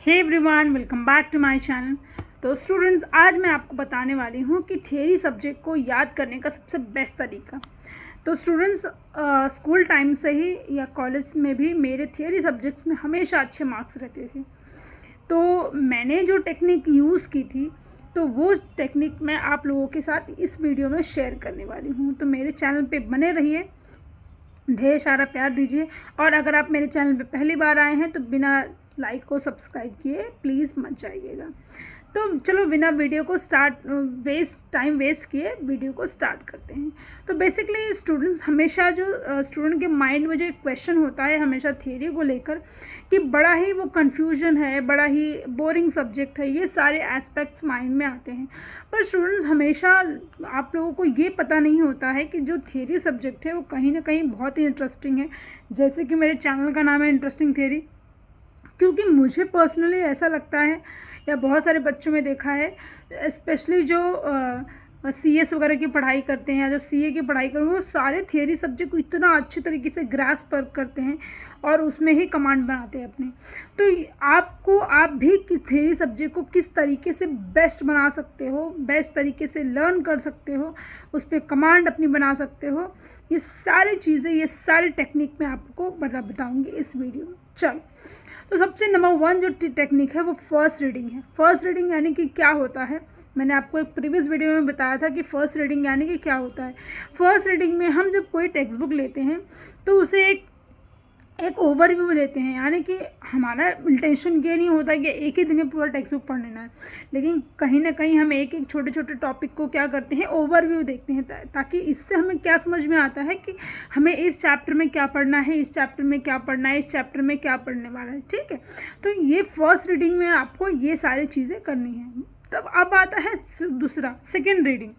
Hey everyone, welcome back to my channel. तो students, आज मैं आपको बताने वाली हूँ कि थियरी सब्जेक्ट को याद करने का सबसे बेस्ट तरीका। तो स्टूडेंट्स, स्कूल टाइम से ही या कॉलेज में भी मेरे थियरी सब्जेक्ट्स में हमेशा अच्छे मार्क्स रहते थे। तो मैंने जो टेक्निक यूज़ की थी, तो वो टेक्निक मैं आप लोगों के साथ इस वीडियो में शेयर करने वाली हूँ। तो मेरे चैनल पे बने रहिए, ढेर सारा प्यार दीजिए। और अगर आप मेरे चैनल पे पहली बार आए हैं तो बिना लाइक को सब्सक्राइब किए प्लीज़ मत जाइएगा। तो चलो बिना वीडियो को टाइम वेस्ट किए वीडियो को स्टार्ट करते हैं। तो बेसिकली स्टूडेंट्स, हमेशा जो स्टूडेंट के माइंड में जो एक क्वेश्चन होता है हमेशा थियरी को लेकर कि बड़ा ही वो कन्फ्यूजन है, बड़ा ही बोरिंग सब्जेक्ट है, ये सारे एस्पेक्ट्स माइंड में आते हैं। पर स्टूडेंट्स, हमेशा आप लोगों को ये पता नहीं होता है कि जो थियरी सब्जेक्ट है वो कहीं ना कहीं बहुत ही इंटरेस्टिंग है। जैसे कि मेरे चैनल का नाम है इंटरेस्टिंग थियरी, क्योंकि मुझे पर्सनली ऐसा लगता है या बहुत सारे बच्चों में देखा है, स्पेशली जो CS वगैरह की पढ़ाई करते हैं या जो CA की पढ़ाई करते हैं, वो सारे थियरी सब्जेक्ट को इतना अच्छे तरीके से ग्रास्प करते हैं और उसमें ही कमांड बनाते हैं अपने। तो आप भी थियरी सब्जेक्ट को किस तरीके से बेस्ट बना सकते हो, बेस्ट तरीके से लर्न कर सकते हो, उस पर कमांड अपनी बना सकते हो, ये सारी चीज़ें, ये सारी टेक्निक मैं आपको बताऊँगी इस वीडियो में। चलो, तो सबसे नंबर 1 जो टेक्निक है वो फर्स्ट रीडिंग है। फर्स्ट रीडिंग यानी कि क्या होता है, मैंने आपको एक प्रीवियस वीडियो में बताया था कि फ़र्स्ट रीडिंग यानी कि क्या होता है। फर्स्ट रीडिंग में हम जब कोई टेक्स्ट बुक लेते हैं तो उसे एक ओवरव्यू देते हैं, यानी कि हमारा इंटेंशन ये नहीं होता कि एक ही दिन में पूरा टेक्स्ट बुक पढ़ लेना है, लेकिन कहीं ना कहीं हम एक एक छोटे छोटे टॉपिक को क्या करते हैं, ओवरव्यू देखते हैं, ताकि इससे हमें क्या समझ में आता है कि हमें इस चैप्टर में क्या पढ़ना है, इस चैप्टर में क्या पढ़ना है, इस चैप्टर में क्या पढ़ने वाला है। ठीक है, तो ये फर्स्ट रीडिंग में आपको ये सारी चीज़ें करनी है। तब अब आता है दूसरा, सेकेंड रीडिंग।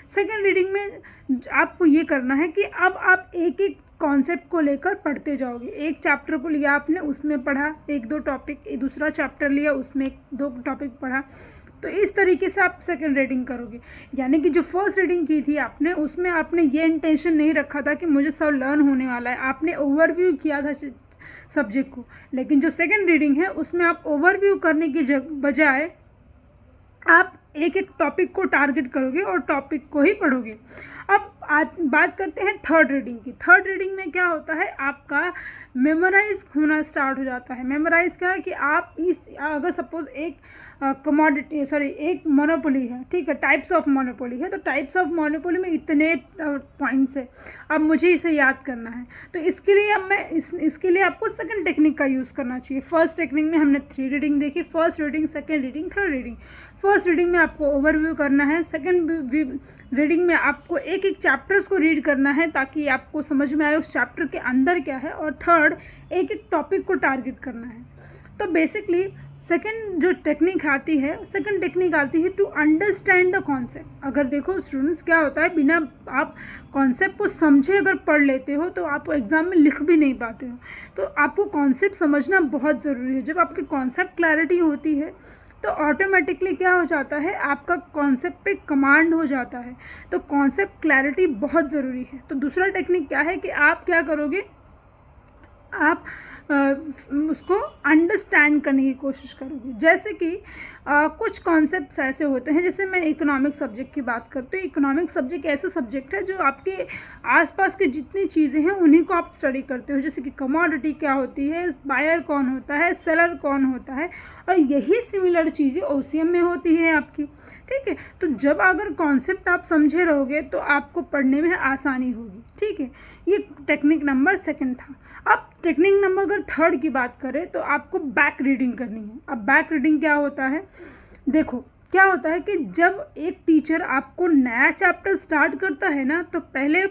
सेकेंड रीडिंग में आपको ये करना है कि अब आप एक एक कॉन्सेप्ट को लेकर पढ़ते जाओगे। एक चैप्टर को लिया आपने, उसमें पढ़ा एक दो टॉपिक, दूसरा चैप्टर लिया, उसमें एक दो टॉपिक पढ़ा। तो इस तरीके से आप सेकेंड रीडिंग करोगे। यानी कि जो फर्स्ट रीडिंग की थी आपने, उसमें आपने ये इंटेंशन नहीं रखा था कि मुझे सब लर्न होने वाला है, आपने ओवरव्यू किया था सब्जेक्ट को। लेकिन जो सेकेंड रीडिंग है उसमें आप ओवरव्यू करने की बजाय आप एक एक टॉपिक को टारगेट करोगे और टॉपिक को ही पढ़ोगे। अब आज बात करते हैं थर्ड रीडिंग की। थर्ड रीडिंग में क्या होता है, आपका मेमोराइज होना स्टार्ट हो जाता है। मेमोराइज क्या है कि आप अगर सपोज एक एक मोनोपोली है, ठीक है, टाइप्स ऑफ मोनोपोली है, तो टाइप्स ऑफ मोनोपोली में इतने पॉइंट्स है, अब मुझे इसे याद करना है। तो इसके लिए अब इसके लिए आपको सेकंड टेक्निक का यूज़ करना चाहिए। फर्स्ट टेक्निक में हमने 3 रीडिंग देखी, first reading, second reading, third reading. First reading में आपको ओवरव्यू करना है, सेकंड रीडिंग में आपको एक एक चैप्टर्स को रीड करना है ताकि आपको समझ में आए उस चैप्टर के अंदर क्या है, और थर्ड एक एक टॉपिक को टारगेट करना है। तो बेसिकली सेकंड जो टेक्निक आती है, सेकंड टेक्निक आती है टू अंडरस्टैंड द कॉन्सेप्ट। अगर देखो स्टूडेंट्स, क्या होता है, बिना आप कॉन्सेप्ट को समझे अगर पढ़ लेते हो तो आप एग्ज़ाम में लिख भी नहीं पाते हो। तो आपको कॉन्सेप्ट समझना बहुत ज़रूरी है। जब आपकी कॉन्सेप्ट क्लैरिटी होती है तो ऑटोमेटिकली क्या हो जाता है, आपका कॉन्सेप्ट पे कमांड हो जाता है। तो कॉन्सेप्ट क्लैरिटी बहुत ज़रूरी है। तो दूसरा टेक्निक क्या है कि आप क्या करोगे, आप उसको अंडरस्टैंड करने की कोशिश करोगे। जैसे कि कुछ कॉन्सेप्ट्स ऐसे होते हैं, जैसे मैं इकोनॉमिक सब्जेक्ट की बात करती हूँ। इकोनॉमिक सब्जेक्ट ऐसा सब्जेक्ट है जो आपके आसपास की जितनी चीज़ें हैं उन्हीं को आप स्टडी करते हो। जैसे कि कमोडिटी क्या होती है, बायर कौन होता है, सेलर कौन होता है, और यही सिमिलर चीज़ें OCM में होती है आपकी। ठीक है, तो जब अगर कॉन्सेप्ट आप समझे रहोगे तो आपको पढ़ने में आसानी होगी। ठीक है, ये टेक्निक नंबर सेकंड था। अब टेक्निक नंबर अगर थर्ड की बात करें तो आपको बैक रीडिंग करनी है। अब बैक रीडिंग क्या होता है, देखो क्या होता है कि जब एक टीचर आपको नया चैप्टर स्टार्ट करता है ना, तो पहले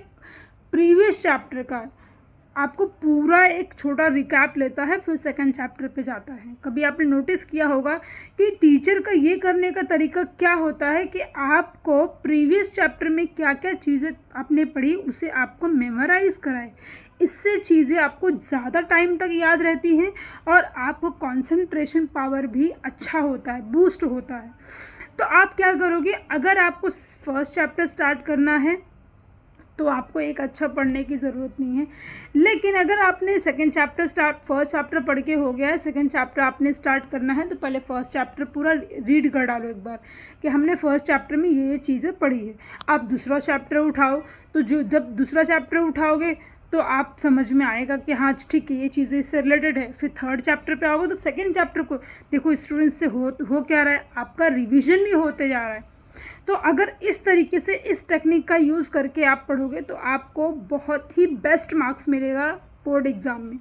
प्रीवियस चैप्टर का आपको पूरा एक छोटा रिकैप लेता है, फिर सेकंड चैप्टर पे जाता है। कभी आपने नोटिस किया होगा कि टीचर का ये करने का तरीका क्या होता है कि आपको प्रीवियस चैप्टर में क्या क्या चीज़ें आपने पढ़ी उसे आपको मेमोराइज कराए। इससे चीज़ें आपको ज़्यादा टाइम तक याद रहती हैं और आपको कंसंट्रेशन पावर भी अच्छा होता है, बूस्ट होता है। तो आप क्या करोगे, अगर आपको फर्स्ट चैप्टर स्टार्ट करना है तो आपको एक अच्छा पढ़ने की ज़रूरत नहीं है। लेकिन अगर आपने फर्स्ट चैप्टर पढ़ के हो गया है, सेकंड चैप्टर आपने स्टार्ट करना है, तो पहले फर्स्ट चैप्टर पूरा रीड कर डालो एक बार कि हमने फर्स्ट चैप्टर में ये चीज़ें पढ़ी है। आप दूसरा चैप्टर उठाओ, तो जब दूसरा चैप्टर उठाओगे तो आप समझ में आएगा कि हाँ ठीक है, ये चीज़ें इससे रिलेटेड है। फिर थर्ड चैप्टर पे आओगे तो सेकंड चैप्टर को देखो स्टूडेंट्स से हो क्या रहा है, आपका रिवीजन भी होते जा रहा है। तो अगर इस तरीके से इस टेक्निक का यूज़ करके आप पढ़ोगे तो आपको बहुत ही बेस्ट मार्क्स मिलेगा बोर्ड एग्ज़ाम में।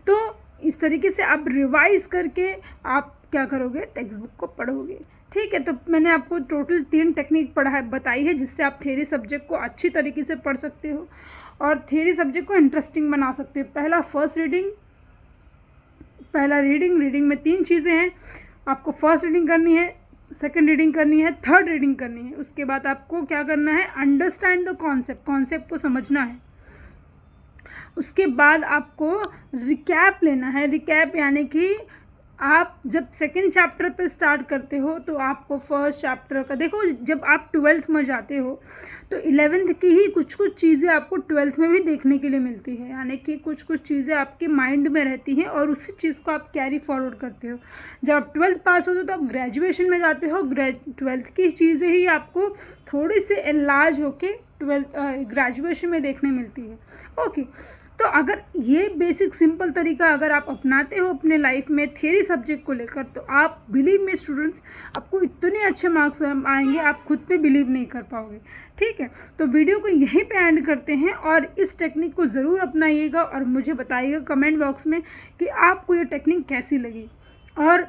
तो इस तरीके से आप रिवाइज़ करके आप क्या करोगे, टेक्स्ट बुक को पढ़ोगे। ठीक है, तो मैंने आपको टोटल 3 टेक्निक बताई है जिससे आप थ्योरी सब्जेक्ट को अच्छी तरीके से पढ़ सकते हो और थ्योरी सब्जेक्ट को इंटरेस्टिंग बना सकते हो। पहला रीडिंग में 3 चीज़ें हैं। आपको फर्स्ट रीडिंग करनी है, सेकंड रीडिंग करनी है, थर्ड रीडिंग करनी है। उसके बाद आपको क्या करना है, अंडरस्टैंड द कॉन्सेप्ट को समझना है। उसके बाद आपको रिकैप लेना है। रिकैप यानी कि आप जब सेकंड चैप्टर पे स्टार्ट करते हो तो आपको फर्स्ट चैप्टर का देखो, जब आप 12th में जाते हो तो 11th की ही कुछ चीज़ें आपको 12th में भी देखने के लिए मिलती है, यानी कि कुछ चीज़ें आपके माइंड में रहती हैं और उसी चीज़ को आप कैरी फॉरवर्ड करते हो। जब आप 12th पास होते हो तो आप ग्रेजुएशन में जाते हो, 12th की चीज़ें ही आपको थोड़ी सी एनलार्ज होके ग्रेजुएशन में देखने मिलती है। ओके, तो अगर ये बेसिक सिंपल तरीका अगर आप अपनाते हो अपने लाइफ में थ्योरी सब्जेक्ट को लेकर, तो आप बिलीव में स्टूडेंट्स, आपको इतने अच्छे मार्क्स आएंगे आप खुद पे बिलीव नहीं कर पाओगे। ठीक है, तो वीडियो को यहीं पे एंड करते हैं और इस टेक्निक को ज़रूर अपनाइएगा और मुझे बताइएगा कमेंट बॉक्स में कि आपको ये टेक्निक कैसी लगी। और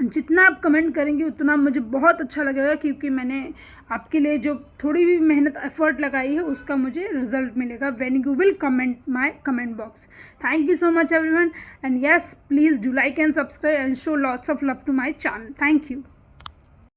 जितना आप कमेंट करेंगे उतना मुझे बहुत अच्छा लगेगा, क्योंकि मैंने आपके लिए जो थोड़ी भी मेहनत एफर्ट लगाई है उसका मुझे रिजल्ट मिलेगा when you will comment my comment box. Thank you so much everyone, and yes please do like and subscribe and show lots of love to my channel. Thank you.